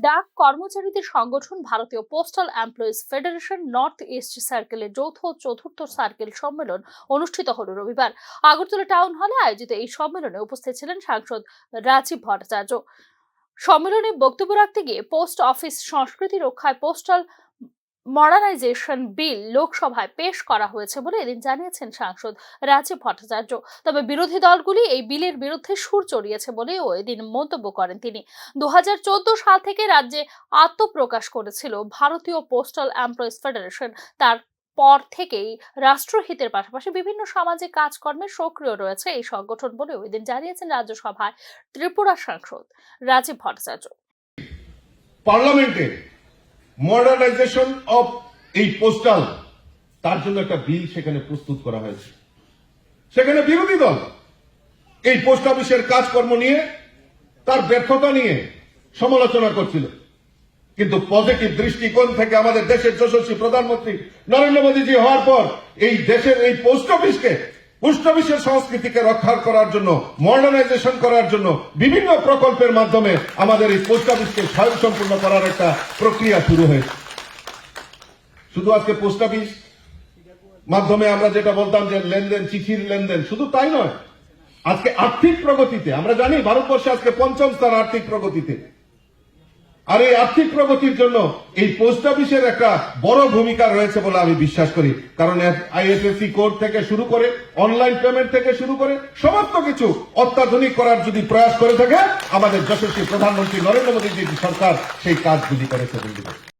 ডাক কর্মচারীদের সংগঠন ভারতীয় postal employees federation north east সার্কেলের চতুর্থ সার্কেল সম্মেলন অনুষ্ঠিত হল রবিবার। আগরতলা টাউন হলে আয়োজিত এই সম্মেলনে উপস্থিত ছিলেন সাংসদ রাজীব ভট্টাচার্য। সম্মেলনে বক্তব্য রাখতে গিয়ে পোস্ট অফিস সংস্কৃতি রক্ষায় পোস্টাল মডার্নাইজেশন বিল লোকসভায় পেশ করা হয়েছে বলে এদিন জানিয়েছেন সাংসদ রাজীব ভট্টাচার্য। তবে বিরোধী দলগুলি এই বিলের বিরুদ্ধে সুর চড়িয়েছে বলেও এদিন মন্তব্য করেন তিনি। 2014 সাল থেকে রাজ্যে আত্মপ্রকাশ করেছিল ভারতীয় পোস্টাল এমপ্লয়িজ ফেডারেশন। তার পর থেকেই রাষ্ট্রহিতের পাশাপাশি বিভিন্ন সামাজিক কাজকর্মে সক্রিয় রয়েছে এই সংগঠন বলেও এদিন জানিয়েছেন রাজ্যসভায় ত্রিপুরা সাংসদ রাজীব ভট্টাচার্য। পার্লামেন্টে মডার্নাইজেশন অফ এই পোস্টাল তার জন্য একটা বিল সেখানে প্রস্তুত করা হয়েছে। সেখানে বিরোধী দল এই পোস্ট অফিসের কাজকর্ম নিয়ে তার ব্যর্থতা নিয়ে সমালোচনা করছিল, কিন্তু পজিটিভ দৃষ্টিকোণ থেকে আমাদের দেশের যশস্বী প্রধানমন্ত্রী নরেন্দ্র মোদীজি হওয়ার পর এই দেশের এই পোস্ট অফিসের সংস্কৃতিকে রক্ষা করার জন্য, মডার্নাইজেশন করার জন্য বিভিন্ন প্রকল্পের মাধ্যমে আমাদের এই পোস্ট অফিসকে স্বয়ংসম্পূর্ণ করার একটা প্রক্রিয়া শুরু হয়েছে। শুধু আজকে পোস্ট অফিস মাধ্যমে আমরা যেটা বলতাম যে লেনদেন, চিঠির লেনদেন, শুধু তাই নয়, আজকে আর্থিক প্রগতিতে আমরা জানি ভারতবর্ষে আজকে 5ম স্থান আর্থিক প্রগতিতে। আর এই আর্থিক প্রগতির জন্য এই পোস্ট অফিসের একটা বড় ভূমিকা রয়েছে বলে আমি বিশ্বাস করি। কারণ আইএফএসসি কোড থেকে শুরু করে অনলাইন পেমেন্ট থেকে শুরু করে সমস্ত কিছু অত্যাধুনিক করার যদি প্রয়াস করে থাকে আমাদের যশস্বী প্রধানমন্ত্রী নরেন্দ্র মোদীজি সরকার সেই কাজগুলি করেছে।